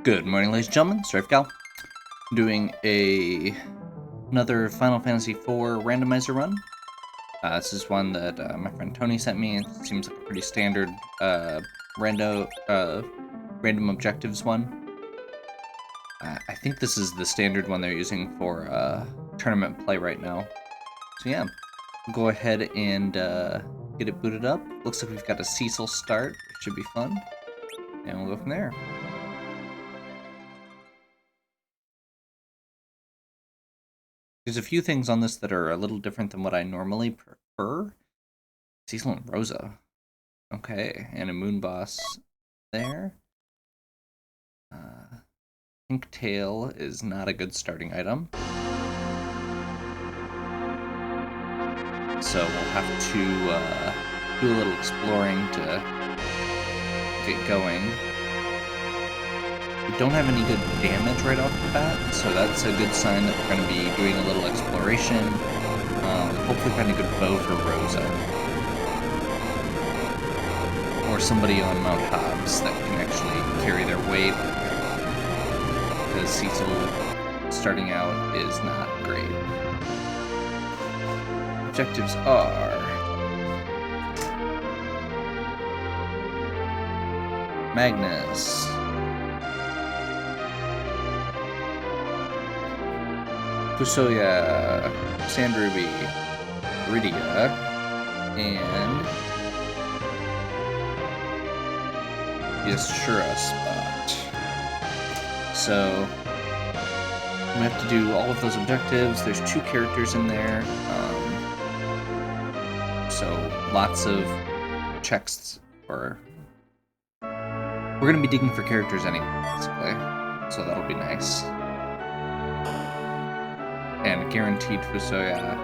Good morning, ladies and gentlemen. Gal doing another Final Fantasy IV randomizer run. This is one that my friend Tony sent me. It seems like a pretty standard random objectives one. I think this is the standard one they're using for tournament play right now. So yeah, we'll go ahead and get it booted up. Looks like we've got a Cecil start, which should be fun. And we'll go from there. There's a few things on this that are a little different than what I normally prefer. Cecil and Rosa. Okay, and a moon boss there. Pink tail is not a good starting item. So we'll have to do a little exploring to get going. We don't have any good damage right off the bat, so that's a good sign that we're going to be doing a little exploration. Hopefully find a good bow for Rosa. Or somebody on Mount Hobbs that can actually carry their weight. Because Cecil starting out is not great. Objectives are Magnus, Fusoya, Sandruby, Rydia, and Yashura spot. So we have to do all of those objectives. There's 2 characters in there, so lots of checks. Or we're gonna be digging for characters anyway, basically. So that'll be nice. And guaranteed Fusoya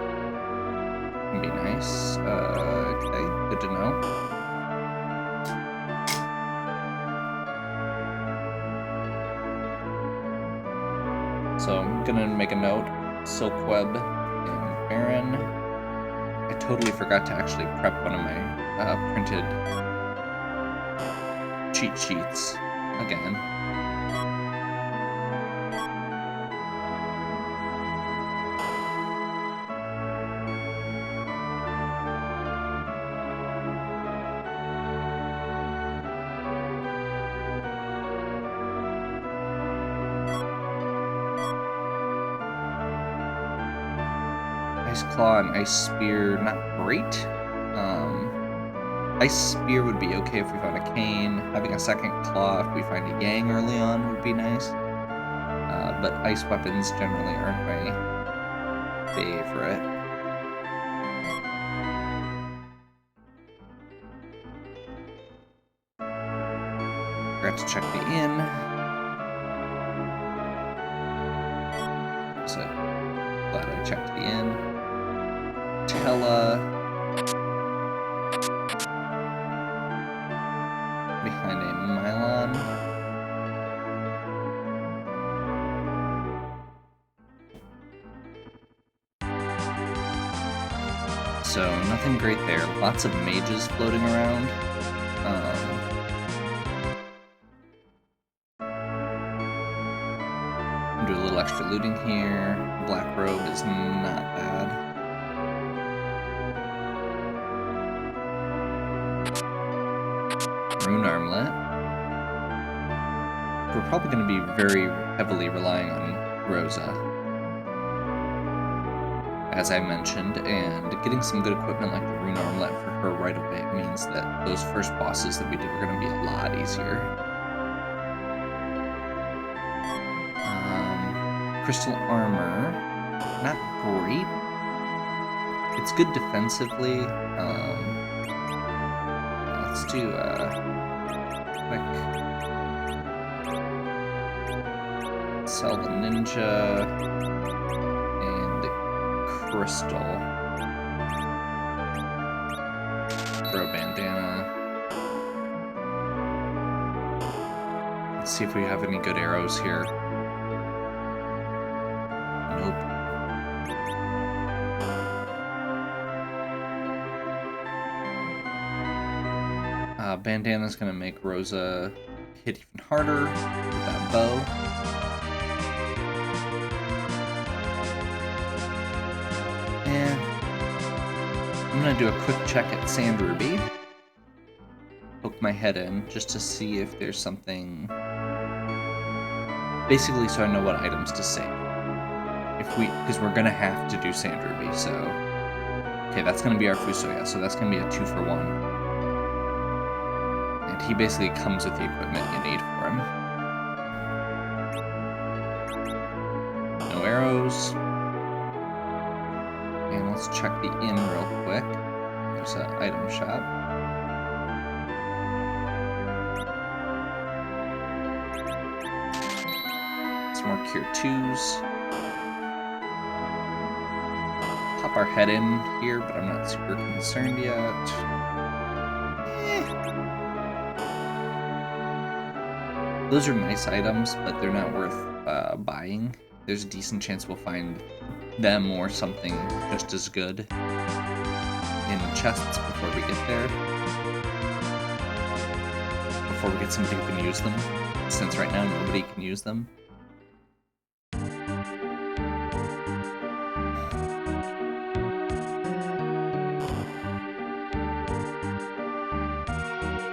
can be nice. Okay, good to know. So I'm gonna make a note. Silkweb and Baron. I totally forgot to actually prep one of my printed cheat sheets again. Ice Claw and Ice Spear, not great. Ice Spear would be okay if we found a Cane. Having a second Claw if we find a Yang early on would be nice. But ice weapons generally aren't my favorite. Forgot to check the inn. So glad I checked the inn. Tella behind a Mylon. So nothing great there. Lots of mages floating around. Do a little extra looting here. Black robe is not bad. Rune armlet. We're probably going to be very heavily relying on Rosa, as I mentioned, and getting some good equipment like the rune armlet for her right away means that those first bosses that we did are going to be a lot easier. Crystal armor, not great. It's good defensively. Let's do quick sell the ninja and the crystal for a bandana. Let's see if we have any good arrows here. Nope. Bandana's gonna make Rosa hit even harder with that bow. And I'm gonna do a quick check at Sand Ruby. Poke my head in just to see if there's something. Basically, so I know what items to save. Because we're gonna have to do Sand Ruby, so. Okay, that's gonna be our Fusoya, so that's gonna be a 2-for-1. And he basically comes with the equipment you need for him. No arrows. And let's check the inn real quick. There's an item shop. Some more Cure 2s. Pop our head in here, but I'm not super concerned yet. Those are nice items, but they're not worth buying. There's a decent chance we'll find them or something just as good in chests before we get there. Before we get somebody who can use them, since right now nobody can use them.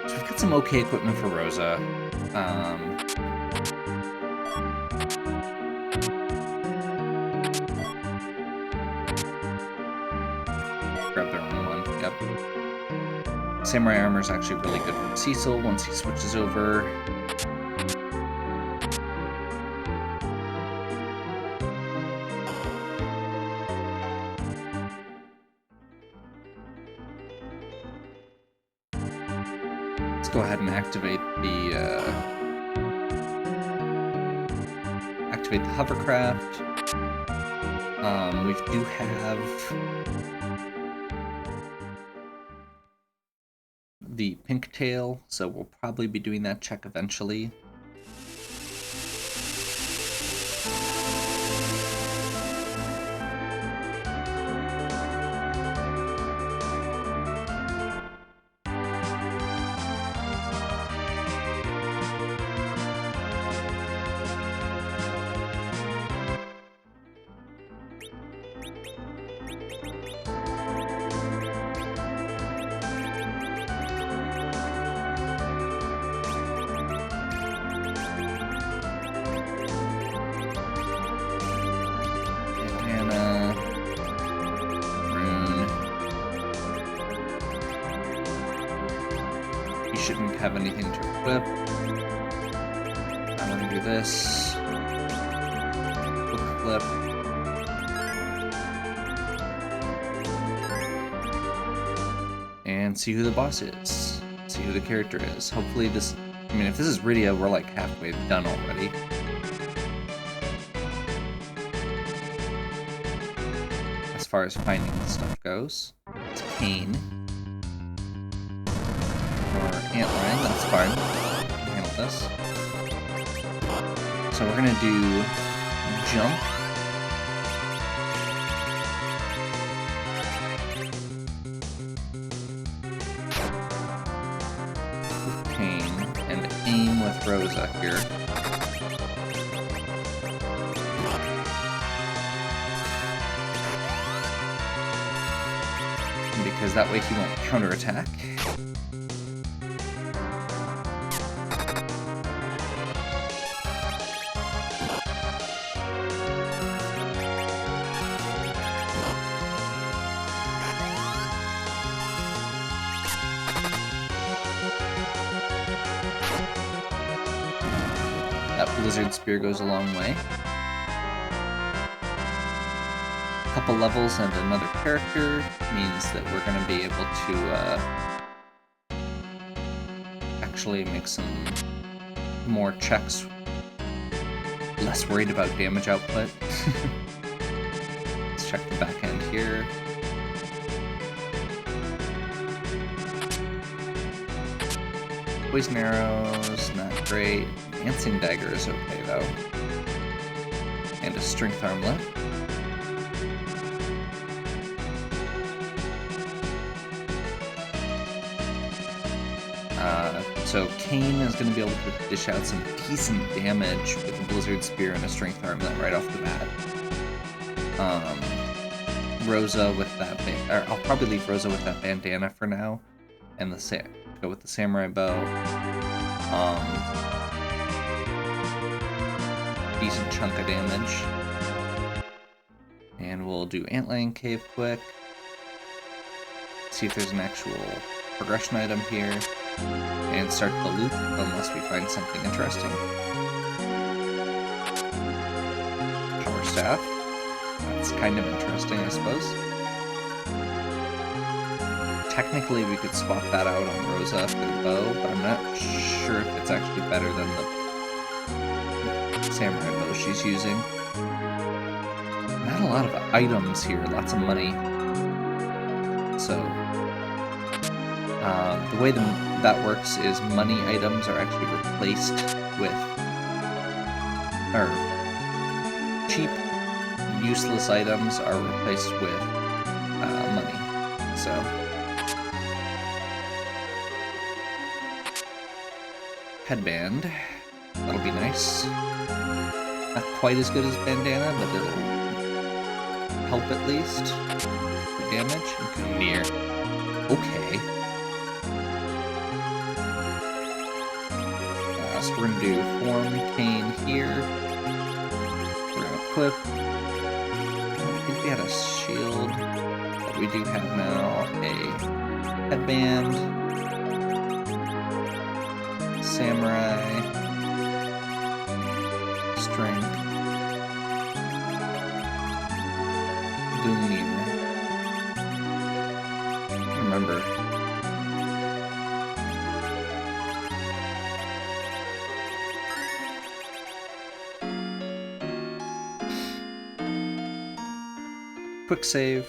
So we've got some okay equipment for Rosa. Grab the wrong one. Yep. Samurai armor is actually really good for Cecil once he switches over. Let's go ahead and activate the hovercraft. We do have the pink tail, so we'll probably be doing that check eventually. Shouldn't have anything to equip. I'm gonna do this. Book flip. And see who the boss is. See who the character is. Hopefully this... I mean, if this is Rydia, we're like halfway done already. As far as finding stuff goes. It's Kane. Antlion, that's fine. Handle this. So we're gonna do jump. With Kane and aim with Rosa here. Because that way he won't counterattack. That Blizzard Spear goes a long way. A couple levels and another character means that we're going to be able to actually make some more checks. Less worried about damage output. Let's check the back end here. Poison arrows, not great. Dancing dagger is okay though. And a strength armlet. So Kane is going to be able to dish out some decent damage with a Blizzard Spear and a Strength Armlet right off the bat. Rosa with that, or I'll probably leave Rosa with that bandana for now, and go with the Samurai Bow. Decent chunk of damage. And we'll do Antlion Cave quick. See if there's an actual progression item here. And start the loop, unless we find something interesting. Power Staff. That's kind of interesting, I suppose. Technically, we could swap that out on Rosa for the bow, but I'm not sure if it's actually better than the Samurai Bow she's using. Not a lot of items here, lots of money. So, the way that works is money items are actually replaced with, or cheap, useless items are replaced with money. So, headband, that'll be nice. Not quite as good as bandana, but it'll help at least for damage. And near. Okay. So we're gonna do Form Kane here. We're gonna equip. I don't think we had a shield, but we do have now a headband, samurai, strength, Boonier. Remember. Quick save.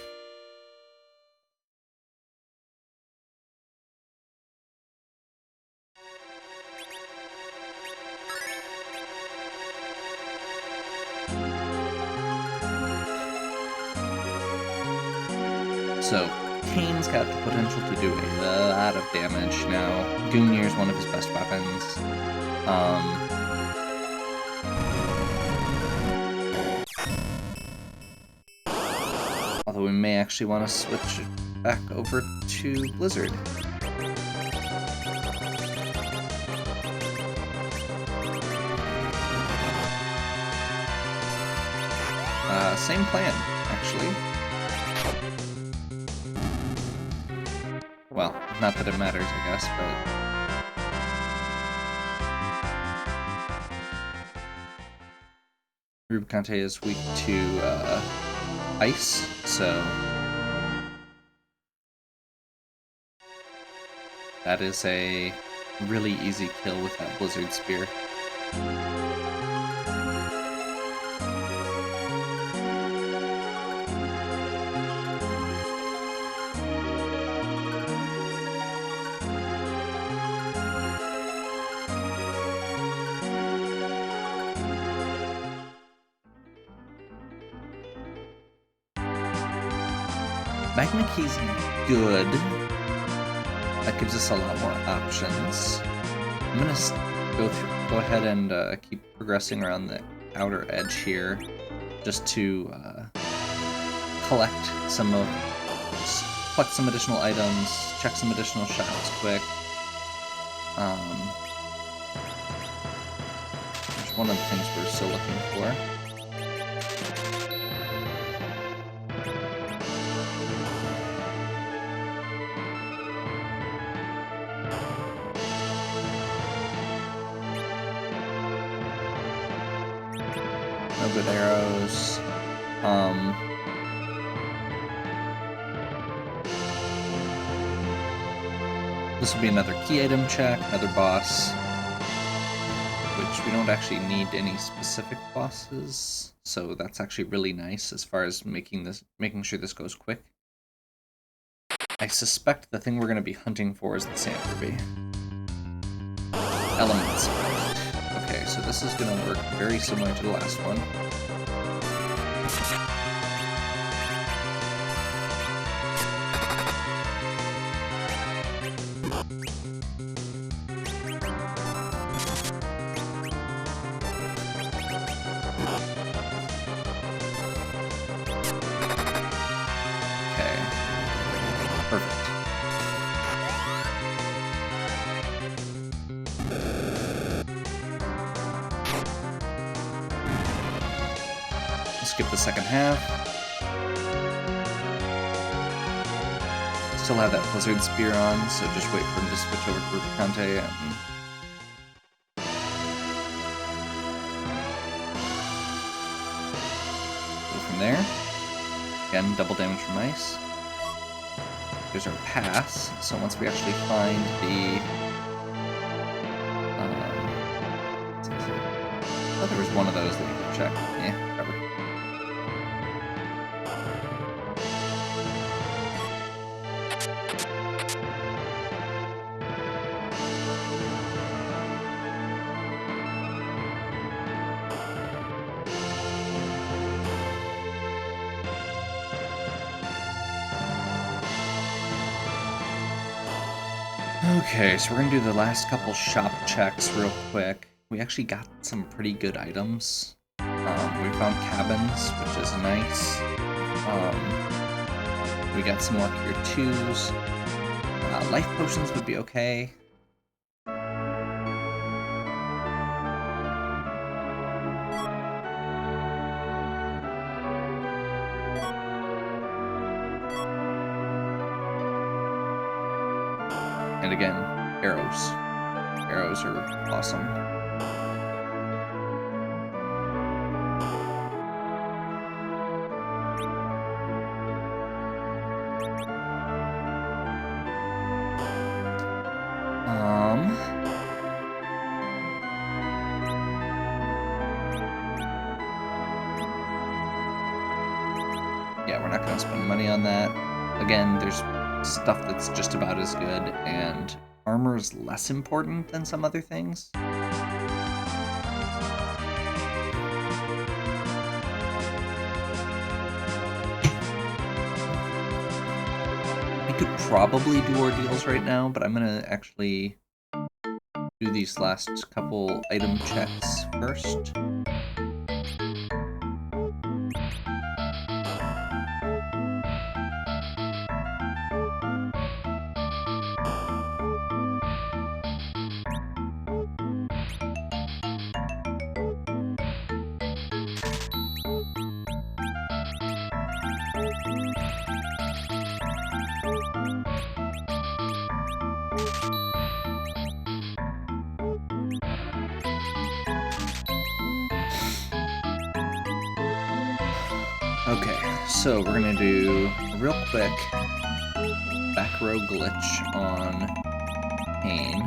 So, Kane's got the potential to do a lot of damage now. Gungnir is one of his best weapons. Although we may actually want to switch back over to Blizzard. Same plan, actually. Well, not that it matters, I guess, but... Rubicante is weak to ice, so... that is a really easy kill with that Blizzard Spear. Magma Key's good. That gives us a lot more options. I'm gonna go ahead and keep progressing around the outer edge here, just to collect some additional items, check some additional shops quick. There's one of the things we're still looking for. No good arrows. This will be another key item check, another boss, which we don't actually need any specific bosses, so that's actually really nice as far as making sure this goes quick. I suspect the thing we're going to be hunting for is the Sand Ruby. Elements. Okay, so this is going to work very similar to the last one. skip the second half. Still have that Blizzard Spear on, so just wait for him to switch over to Rubicante and go from there. Again, double damage from ice. There's our pass, so once we actually find the... I thought there was one of those that you could check. Yeah, whatever. Okay, so we're gonna do the last couple shop checks real quick. We actually got some pretty good items. We found cabins, which is nice. We got some more tier 2s. Life potions would be okay. And again, arrows. Arrows are awesome. Yeah, we're not gonna spend money on that. Again, there's stuff that's just about as good, and armor is less important than some other things. We could probably do ordeals right now, but I'm gonna actually do these last couple item checks first. Okay, so we're gonna do a real quick back row glitch on Pain.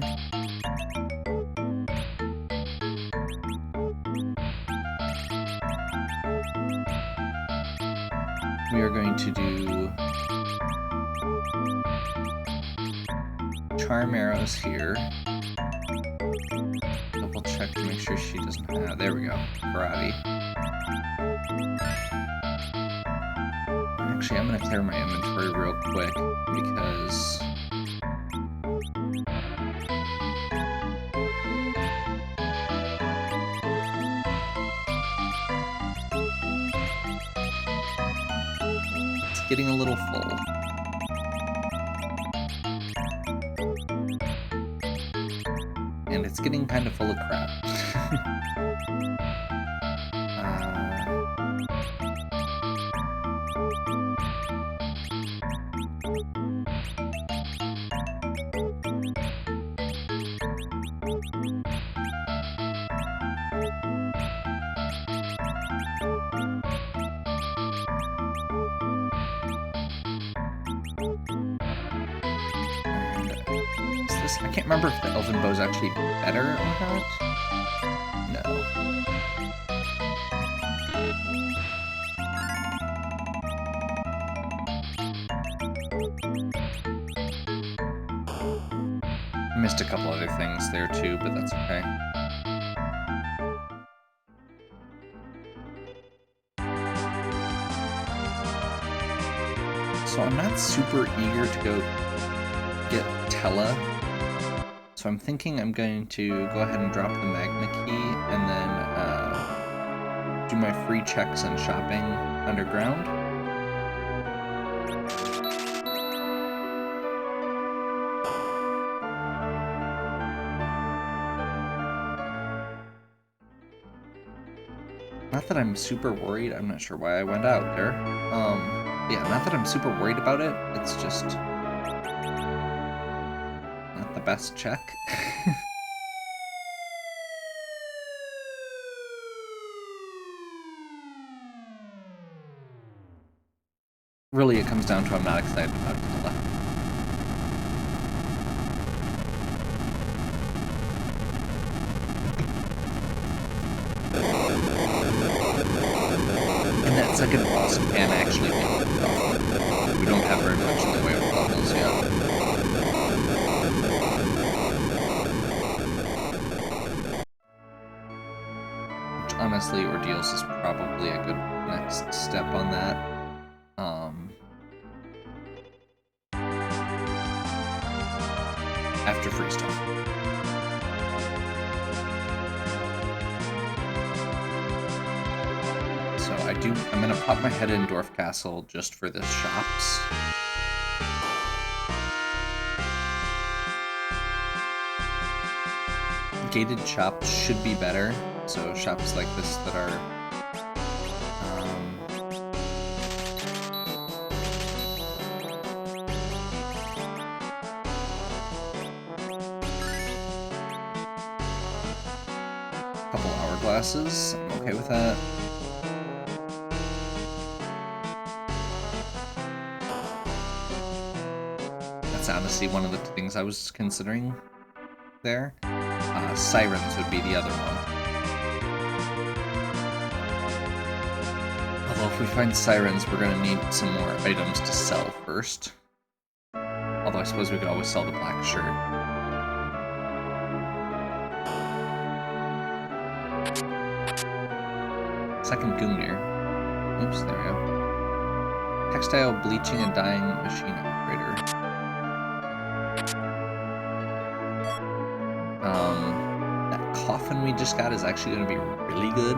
We are going to do charm arrows here. Double check to make sure she doesn't have. There we go. Karate. Actually, I'm gonna clear my inventory real quick because it's getting a little full. And it's getting kind of full of crap. I can't remember if the Elven Bow is actually better or not. No. I missed a couple other things there too, but that's okay. So I'm not super eager to go get Tella. So I'm thinking I'm going to go ahead and drop the Magna Key and then do my free checks and shopping underground. Not that I'm super worried. I'm not sure why I went out there. Yeah, not that I'm super worried about it. It's just not the best check. Really, it comes down to I'm not excited about Attila. And that second boss can actually be tough. We don't have very much in the way of levels yet. Which, honestly, Ordeals is probably a good next step on that. After Freestyle. So I'm gonna pop my head in Dwarf Castle just for the shops. Gated shops should be better. So shops like this that are couple hourglasses. I'm okay with that. That's honestly one of the things I was considering there. Sirens would be the other one. Although if we find sirens, we're going to need some more items to sell first. Although I suppose we could always sell the black shirt. Second Gungnir. Oops, there we go. Textile bleaching and dyeing machine operator. That coffin we just got is actually going to be really good.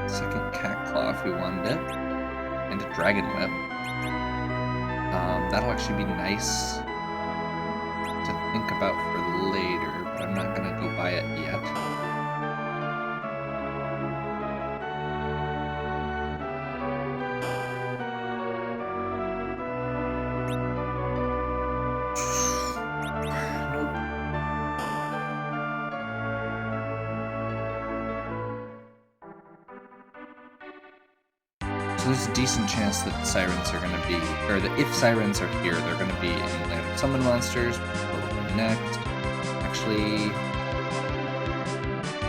Second cat claw if we wanted it. And a dragon whip. That'll actually be nice to think about for later, but I'm not going to go buy it yet. There's a decent chance that the sirens are going to be, or that if sirens are here, they're going to be in Land of Summon Monsters, where we're going next. Actually,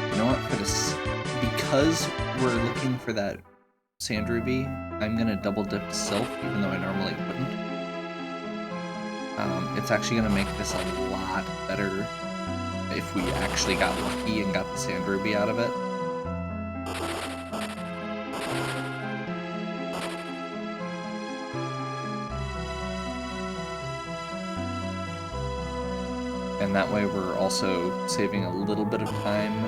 you know what, for this, because we're looking for that Sand Ruby, I'm going to double dip Sylph, even though I normally wouldn't. It's actually going to make this a lot better if we actually got lucky and got the Sand Ruby out of it. And that way we're also saving a little bit of time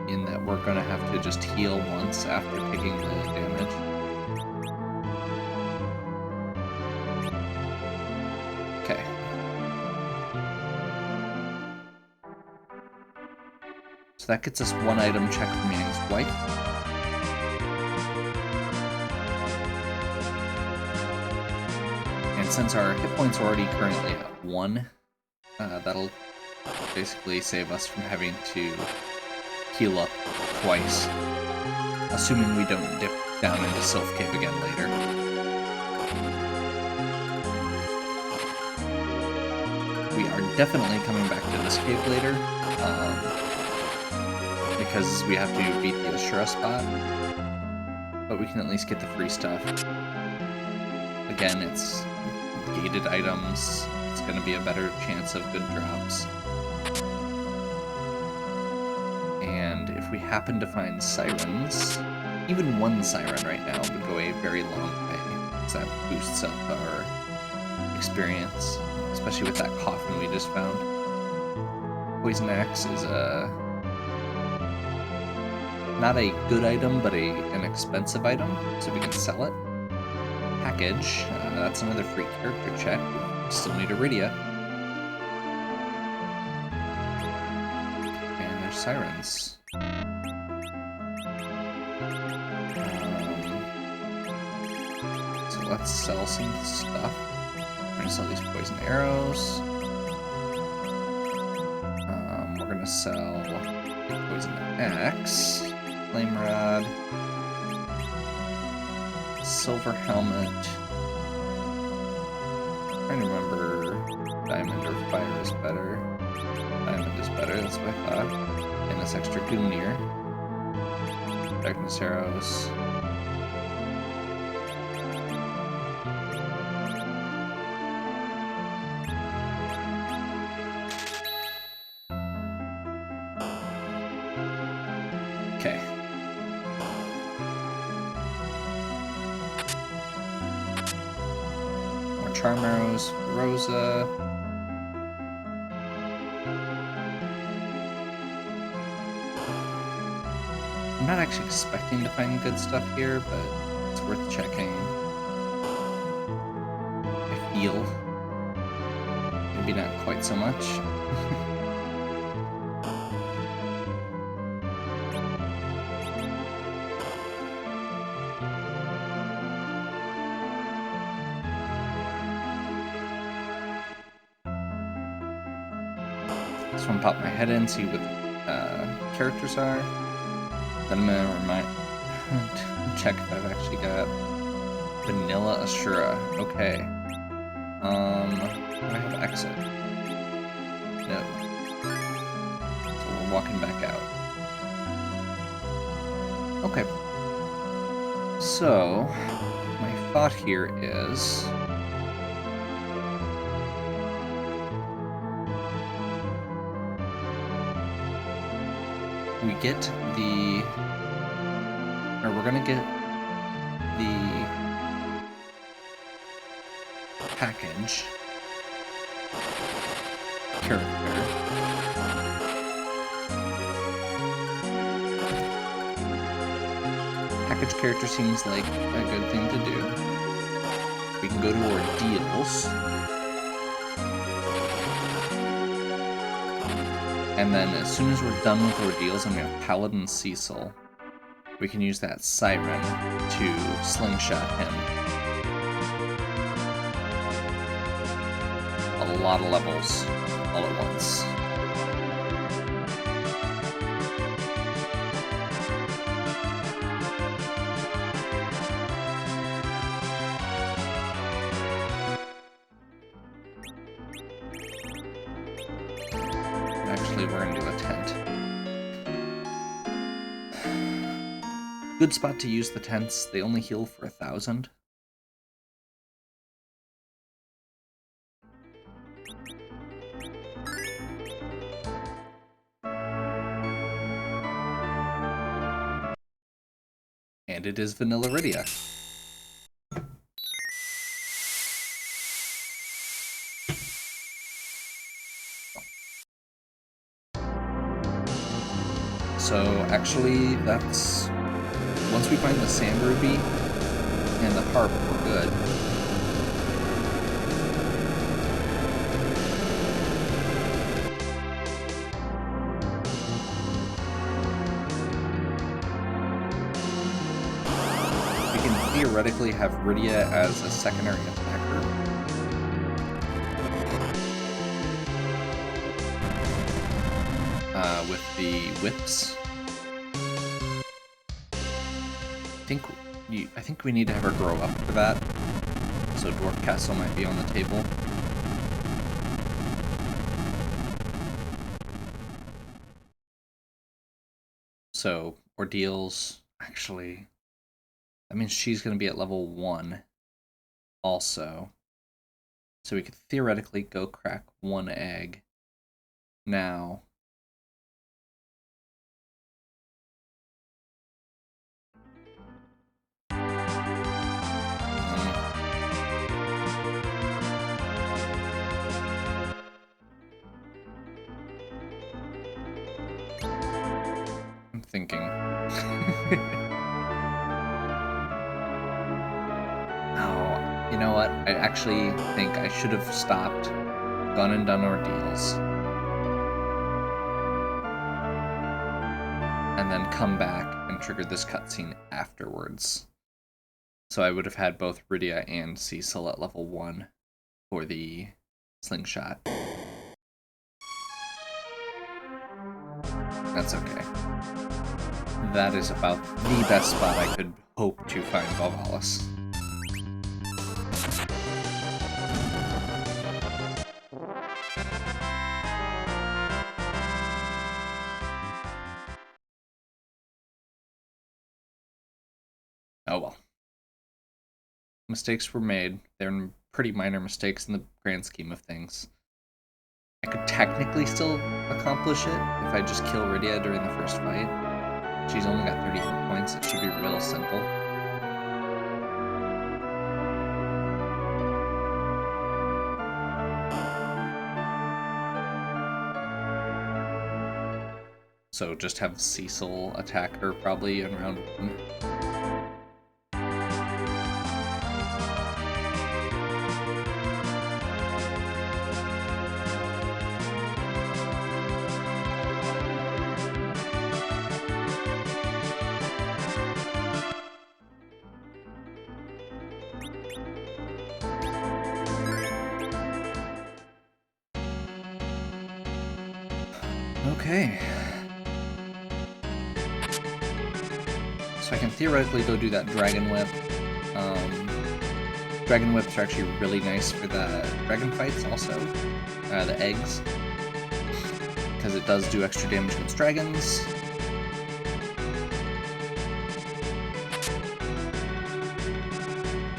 in that we're going to have to just heal once after taking the damage. Okay. So that gets us one item check from Yang's wife. And since our hit points are already currently at 1, that'll basically save us from having to heal up twice, assuming we don't dip down into Sylph Cave again later. We are definitely coming back to this cave later, because we have to beat the Ashura spot, but we can at least get the free stuff. Again, it's gated items. It's going to be a better chance of good drops. And if we happen to find sirens, even one siren right now would go a very long way, because that boosts up our experience, especially with that coffin we just found. Poison Axe is not a good item, but an expensive item, so we can sell it. Package, that's another free character check. Still need Iridia. sirens. So let's sell some stuff. We're gonna sell these poison arrows. We're gonna sell the poison axe, flame rod, silver helmet. I'm trying to remember, diamond or fire is better. Diamond is better, that's what I thought. And this extra Gungnir. Darkness arrows. Okay. More charm arrows for Rosa. I'm not actually expecting to find good stuff here, but it's worth checking. I feel. Maybe not quite so much. This one popped my head in, see what the characters are. Then I'm gonna check if I've actually got Vanilla Ashura. Okay. Do I have exit? No. So we're walking back out. Okay. So, my thought here is... we get the... or we're gonna get the package character. Package character seems like a good thing to do. We can go to Ordeals. And then as soon as we're done with Ordeals and we have Paladin Cecil, we can use that Siren to slingshot him. A lot of levels all at once. Actually, we're gonna do a tent. Good spot to use the tents. They only heal for 1,000. And it is Vanilla Rydia. So actually, that's... once we find the Sand Ruby and the Harp, we're good. We can theoretically have Rydia as a secondary attacker. With the whips. I think we need to have her grow up for that. So Dwarf Castle might be on the table. So Ordeals, actually, that means she's going to be at level 1 also. So we could theoretically go crack 1 egg now. I'm thinking. Oh, you know what? I actually think I should have stopped, gone and done Ordeals. and then come back and trigger this cutscene afterwards. So I would have had both Rydia and Cecil at level 1 for the slingshot. That's okay. That is about the best spot I could hope to find Valvalis. Oh well. Mistakes were made. They're pretty minor mistakes in the grand scheme of things. I could technically still accomplish it if I just kill Rydia during the first fight. She's only got 30 hit points. It should be real simple. So just have Cecil attack her probably in round 1. Okay. So I can theoretically go do that Dragon Whip. Dragon Whips are actually really nice for the dragon fights also. The eggs. Because it does do extra damage against dragons.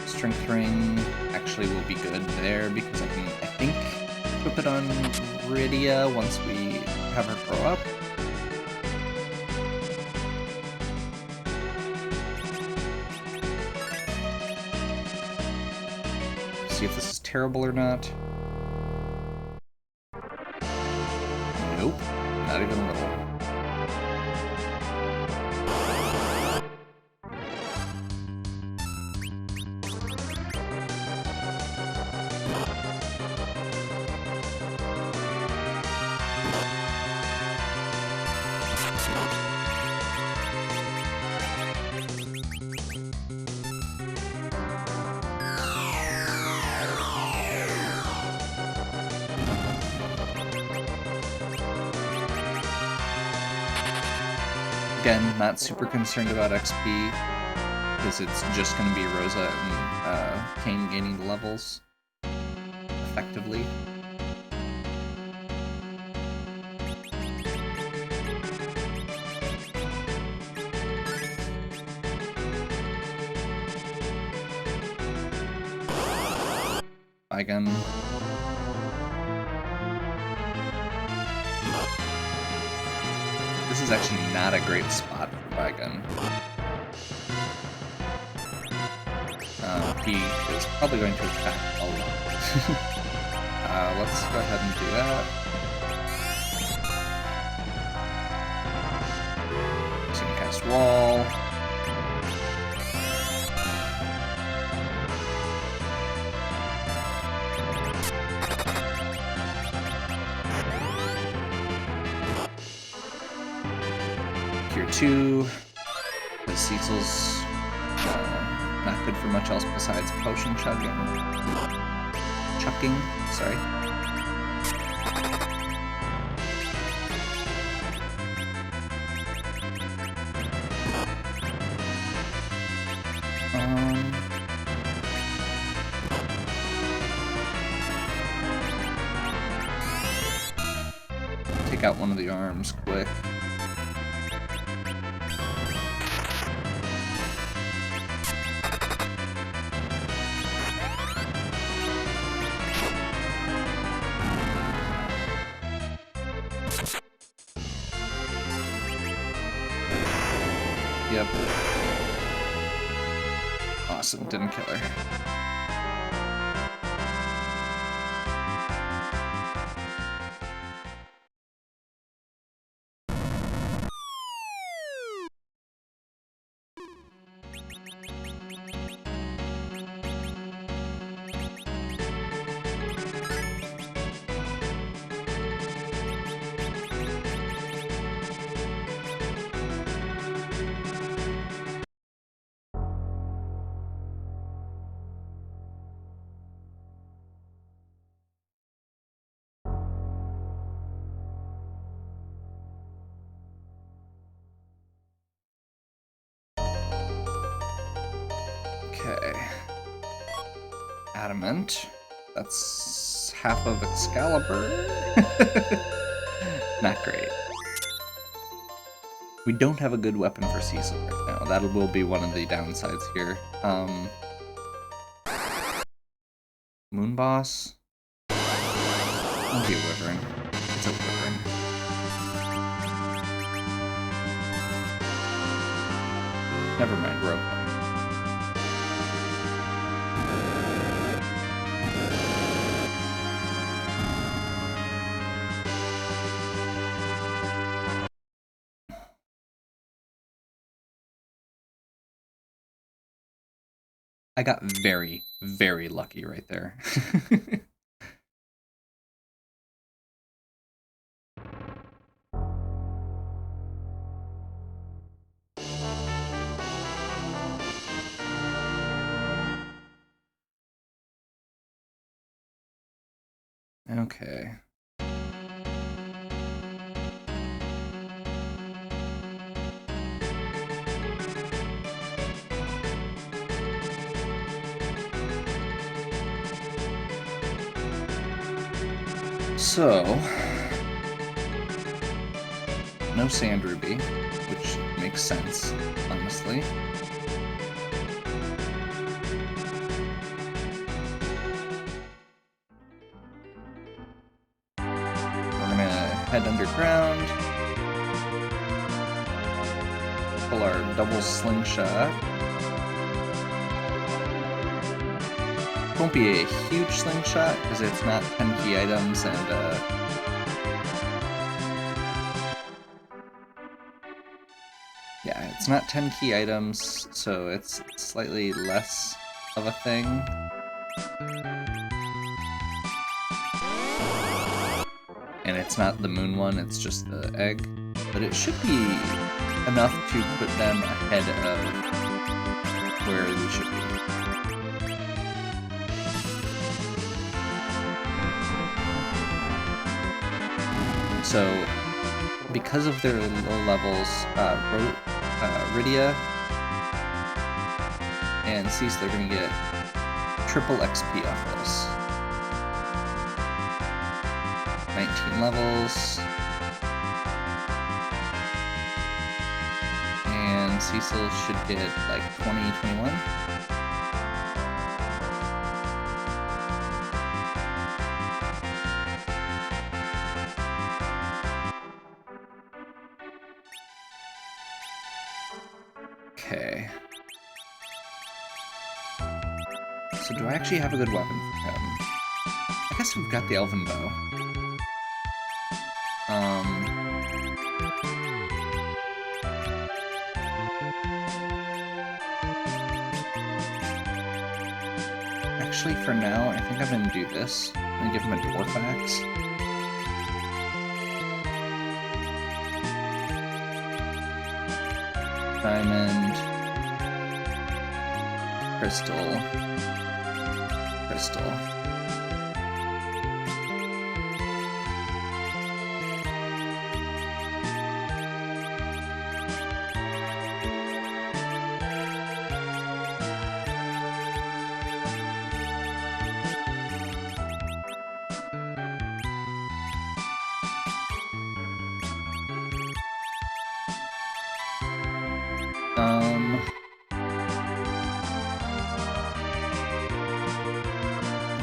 Strength Ring actually will be good there because I can, I think, equip it on Rydia once we have her grow up. See if this is terrible or not. Nope, not even a little. Again, not super concerned about XP, because it's just going to be Rosa and Kain gaining the levels effectively. Bygone. This is actually not a great spot for Bygone. He is probably going to attack a lot. Let's go ahead and do that. He's going to cast Wall. Tier 2. The Cecil's not good for much else besides potion chucking. Sorry. Take out one of the arms quick. Yep. Awesome, didn't kill her. Adamant. That's half of Excalibur. Not great. We don't have a good weapon for Cecil right now. That will be one of the downsides here. Moon Boss. It'll be a Wyvern. It's a Wyvern. Never mind, we're okay. I got very, very lucky right there. Okay. So, no Sand Ruby, which makes sense, honestly. We're gonna head underground, pull our double slingshot. Won't be a huge slingshot because it's not 10 key items and yeah, it's not 10 key items, so it's slightly less of a thing. And it's not the moon one, it's just the egg. But it should be enough to put them ahead of where we should be. So, because of their low levels, Rydia and Cecil are going to get triple XP off this. 19 levels. And Cecil should get like 20, 21. Okay. So do I actually have a good weapon for him? I guess we've got the Elven Bow. Actually, for now, I think I'm gonna do this. I'm gonna give him a Dwarf Axe. Diamond, crystal, crystal.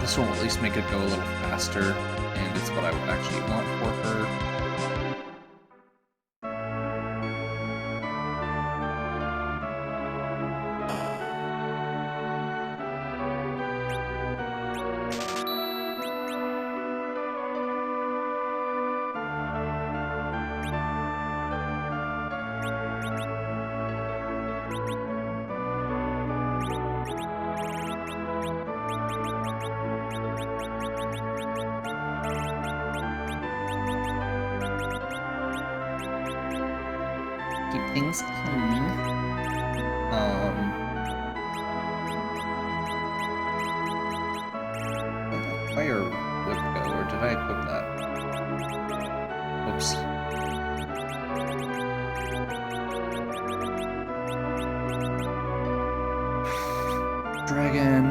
This will at least make it go a little faster, and it's what I would actually want for her. Things clean. Where'd that fire whip go, or did I equip that? Whoops. Dragon.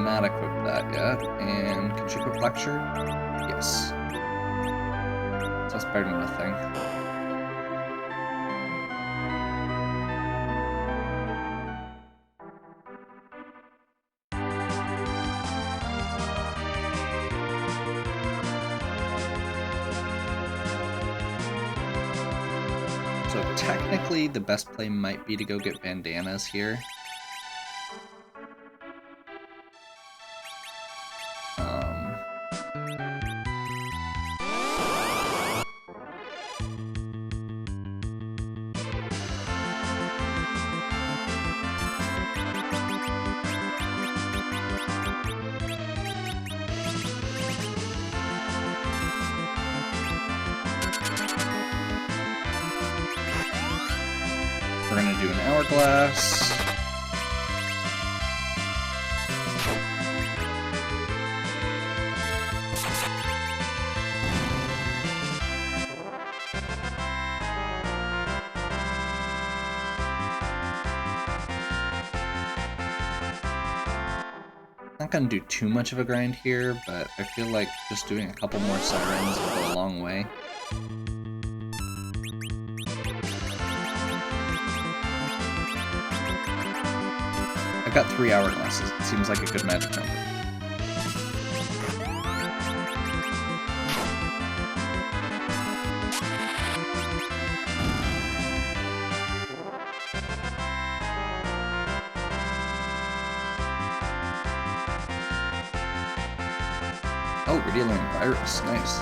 not equipped that yet. And can she equip Lecture? Yes. So that's better than nothing. So technically, the best play might be to go get bandanas here. We're gonna do an hourglass. Not gonna do too much of a grind here, but I feel like just doing a couple more sirens will go a long way. I've got 3 hourglasses. It seems like a good magic number. Oh, we're dealing with virus. Nice.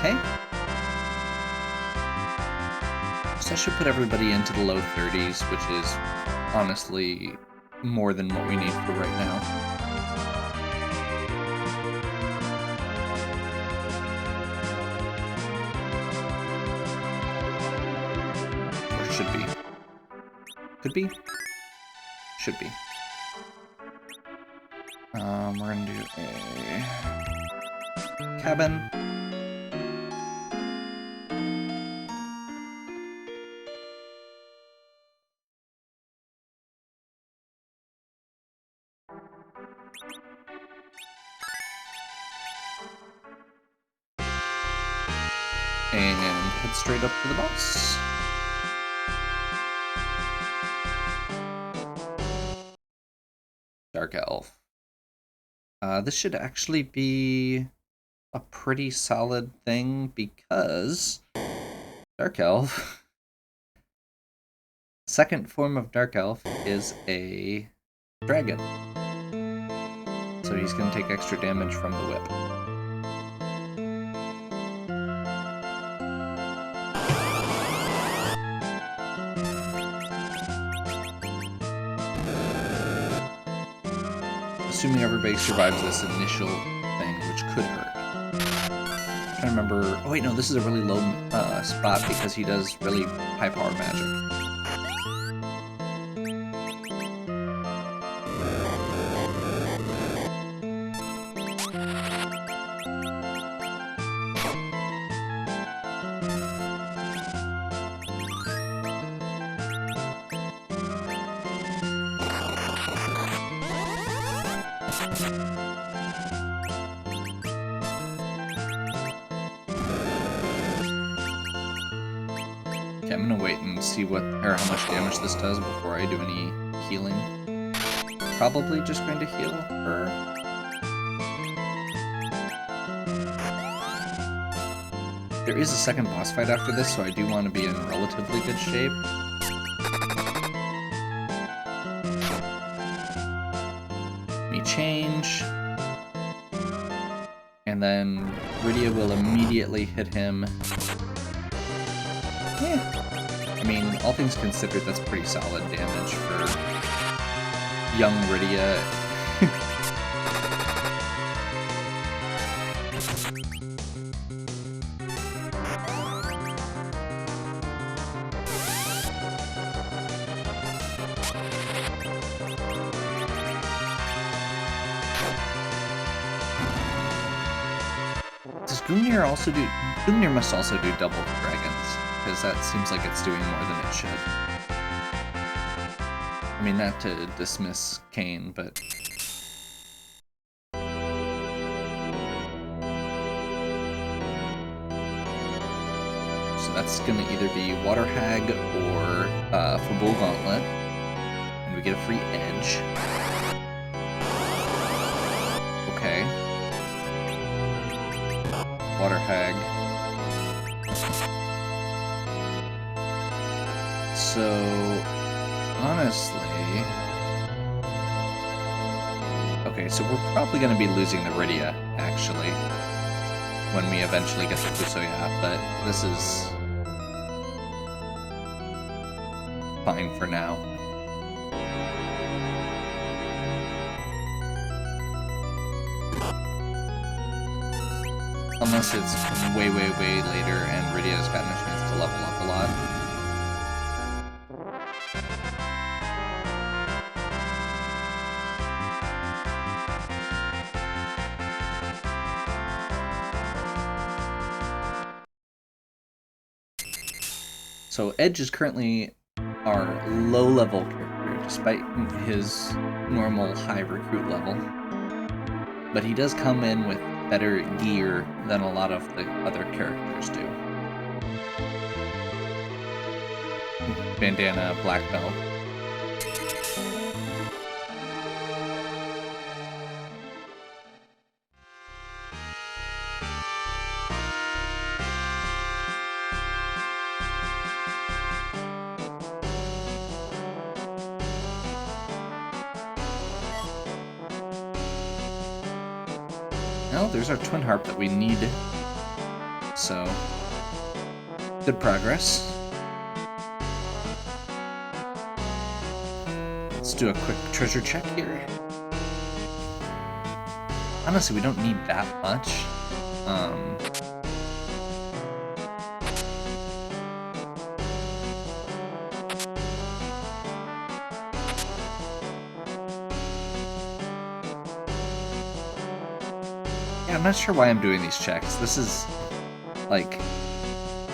Okay. So I should put everybody into the low 30s, which is honestly more than what we need for right now. Or should be. Could be? Should be. We're gonna do a cabin. And head straight up to the boss. Dark Elf. This should actually be a pretty solid thing because Dark Elf, second form of Dark Elf is a dragon. So he's going to take extra damage from the whip. Assuming everybody survives this initial thing, which could hurt. I'm trying to remember. Oh wait, no, this is a really low spot because he does really high power magic. Okay, I'm gonna wait and see what or how much damage this does before I do any healing. Probably just going to heal her. There is a second boss fight after this, so I do want to be in relatively good shape. Let me change. And then Rydia will immediately hit him. Yeah. mean, all things considered, that's pretty solid damage for young Rydia. Does Gungnir also do... Gungnir must also do double dragons, because that seems like it's doing more than it should. I mean, not to dismiss Kane, but... So that's gonna either be Water Hag or Full Gauntlet, and we get a free edge. Okay. Water Hag. So, honestly... Okay, so we're probably going to be losing the Rydia, actually, when we eventually get the Fusoya, but this is fine for now. Unless it's way, way, way later and Rydia's gotten a chance to level up a lot. So Edge is currently our low-level character, despite his normal high recruit level. But he does come in with better gear than a lot of the other characters do. Bandana, black belt. Well, there's our Twin Harp that we need. So, good progress. Let's do a quick treasure check here. Honestly, we don't need that much. I'm not sure why I'm doing these checks. This is, like,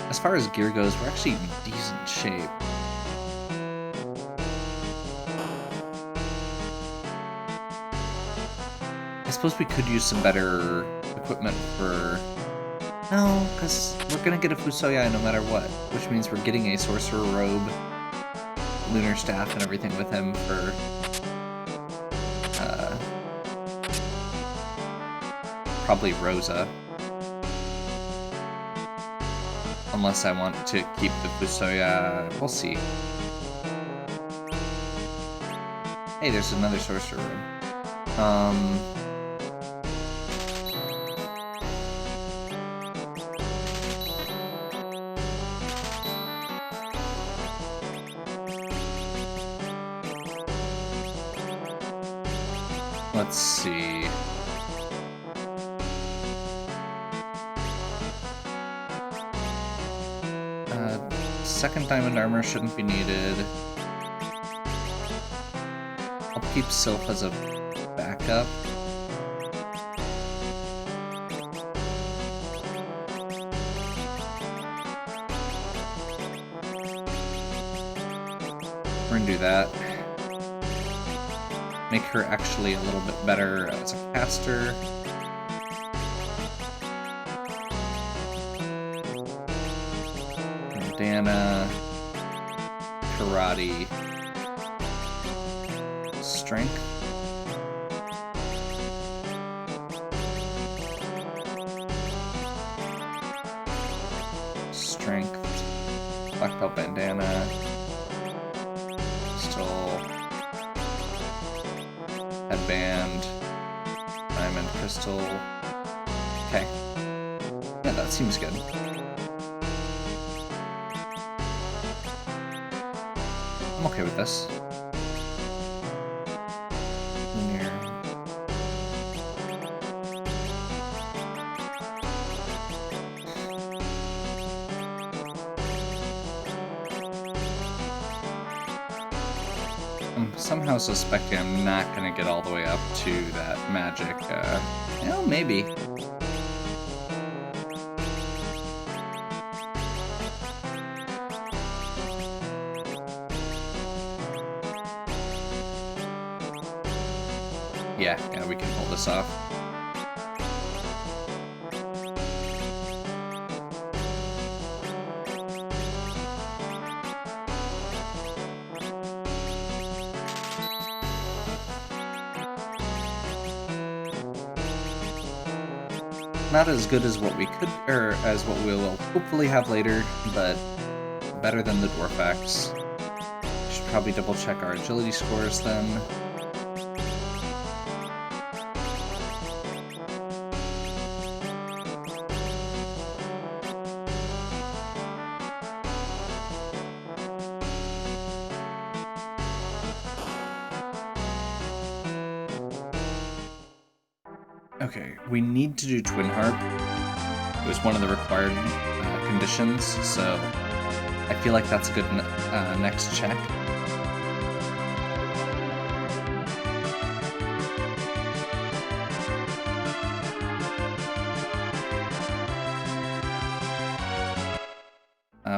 as far as gear goes, we're actually in decent shape. I suppose we could use some better equipment for... No, because we're gonna get a Fusoya no matter what, which means we're getting a Sorcerer Robe, Lunar Staff, and everything with him for... probably Rosa. Unless I want to keep the Fusoya. We'll see. Hey, there's another Sorcerer Room. Let's see. Second diamond armor shouldn't be needed. I'll keep Sylph as a backup. We're gonna do that. Make her actually a little bit better as a caster. Bandana, Karate, Strength, Black Belt Bandana, Pistol, Headband, Diamond Crystal. Okay. Yeah, that seems good. I'm okay with this. Linear. I'm somehow suspecting I'm not gonna get all the way up to that magic, well, maybe. Yeah, we can pull this off. Not as good as what we could, or as what we'll hopefully have later, but better than the Dwarf Axe. Should probably double check our agility scores then. Okay, we need to do Twin Harp. It was one of the required conditions, so I feel like that's a good next check.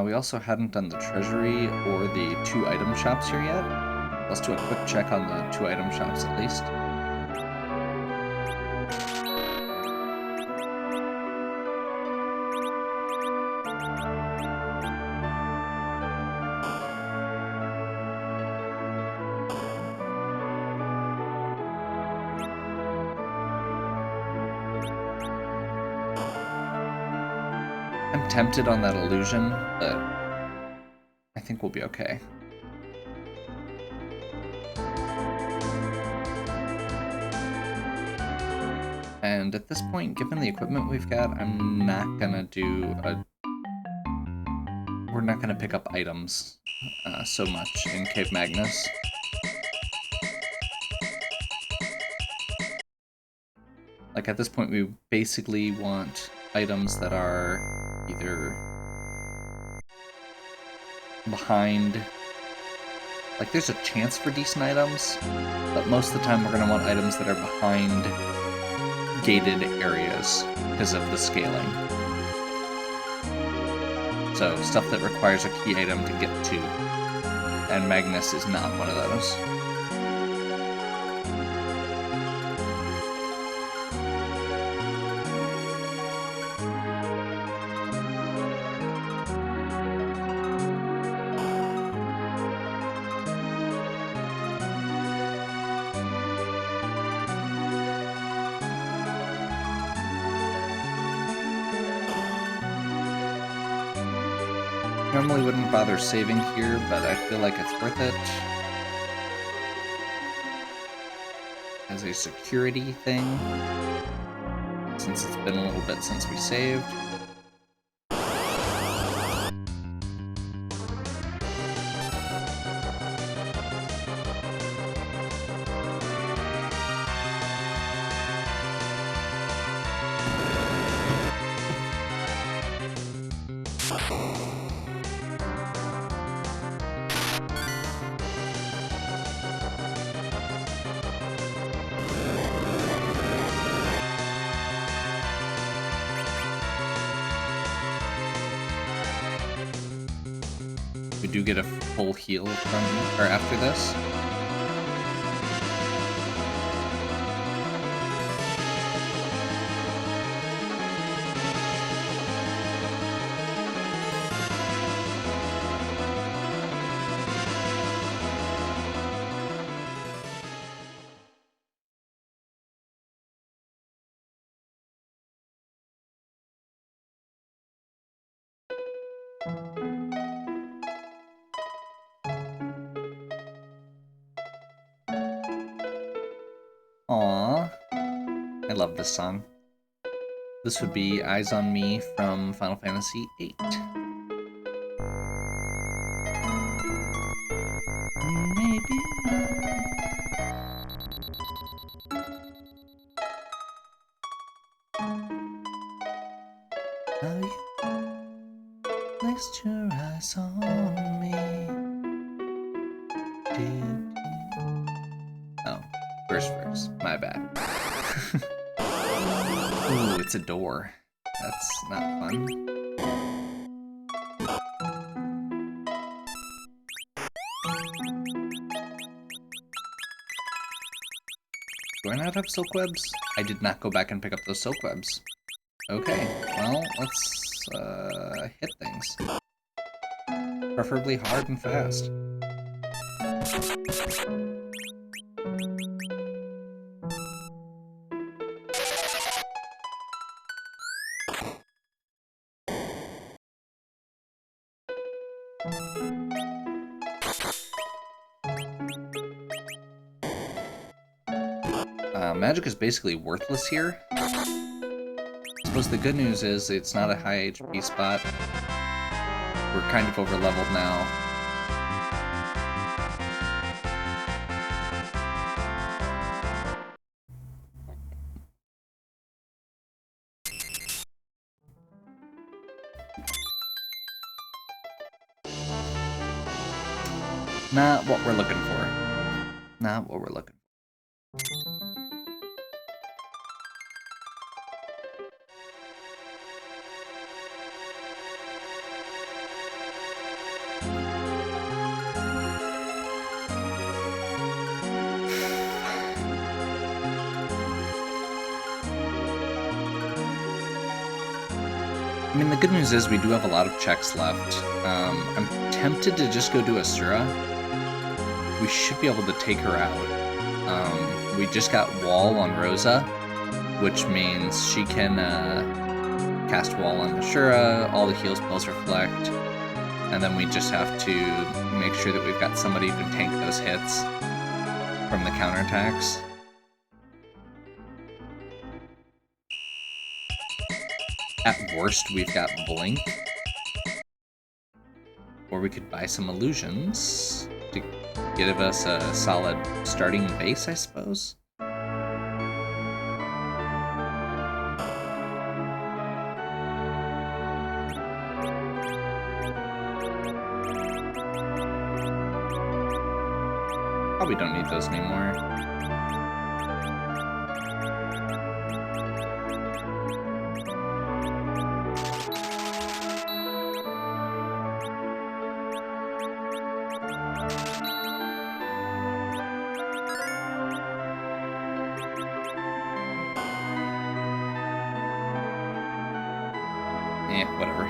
We also hadn't done the treasury or the 2 item shops here yet. Let's do a quick check on the 2 item shops at least. I'm tempted on that illusion, but I think we'll be okay. And at this point, given the equipment we've got, I'm not gonna do a... We're not gonna pick up items so much in Cave Magnus. Like, at this point, we basically want items that are either behind... Like, there's a chance for decent items, but most of the time we're going to want items that are behind gated areas because of the scaling. So, stuff that requires a key item to get to, and Magnus is not one of those. Normally wouldn't bother saving here, but I feel like it's worth it. As a security thing, since it's been a little bit since we saved. We do get a full heal from, or after this. Aww. I love this song. This would be Eyes on Me from Final Fantasy VIII. maybe not. How you placed your eyes on me. Oh, first verse. My bad. Ooh, it's a door. That's not fun. Do I not have silk webs? I did not go back and pick up those silk webs. Okay, well, let's hit things. Preferably hard and fast. Magic is basically worthless here. I suppose the good news is it's not a high HP spot. We're kind of over leveled now. Not what we're looking for. Not what we're looking for. I mean, the good news is we do have a lot of checks left. I'm tempted to just go do Asura. We should be able to take her out. We just got Wall on Rosa, which means she can cast Wall on Asura, all the heal spells reflect, and then we just have to make sure that we've got somebody who can tank those hits from the counterattacks. At worst, we've got Blink. Or we could buy some illusions to give us a solid starting base, I suppose. Probably don't need those anymore. Eh, whatever.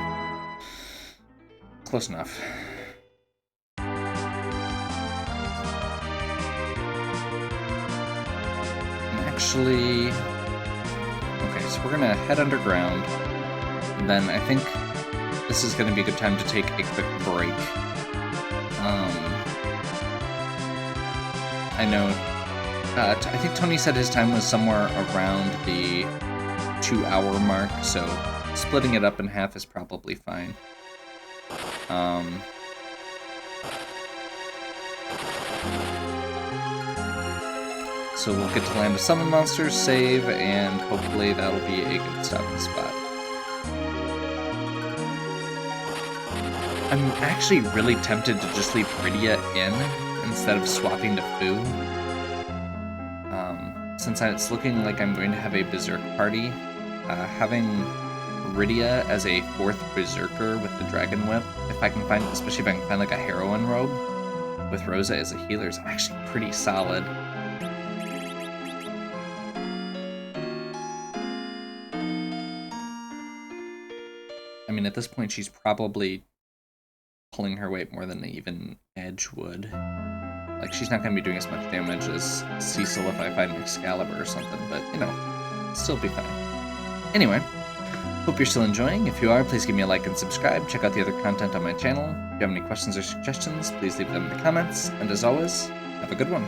Close enough. And actually... Okay, so we're gonna head underground. And then I think this is gonna be a good time to take a quick break. I know... I think Tony said his time was somewhere around the 2-hour mark, so splitting it up in half is probably fine. So we'll get to land a summon monster, save, and hopefully that'll be a good stopping spot. I'm actually really tempted to just leave Rydia in instead of swapping to Fu. Since it's looking like I'm going to have a Berserk party, having Rydia as a 4th Berserker with the Dragon Whip, if I can find, especially if I can find like a Heroine robe with Rosa as a healer, is actually pretty solid. I mean, at this point, she's probably pulling her weight more than even Edge would. Like, she's not going to be doing as much damage as Cecil if I find Excalibur or something, but, you know, still be fine. Anyway, hope you're still enjoying. If you are, please give me a like and subscribe. Check out the other content on my channel. If you have any questions or suggestions, please leave them in the comments. And as always, have a good one.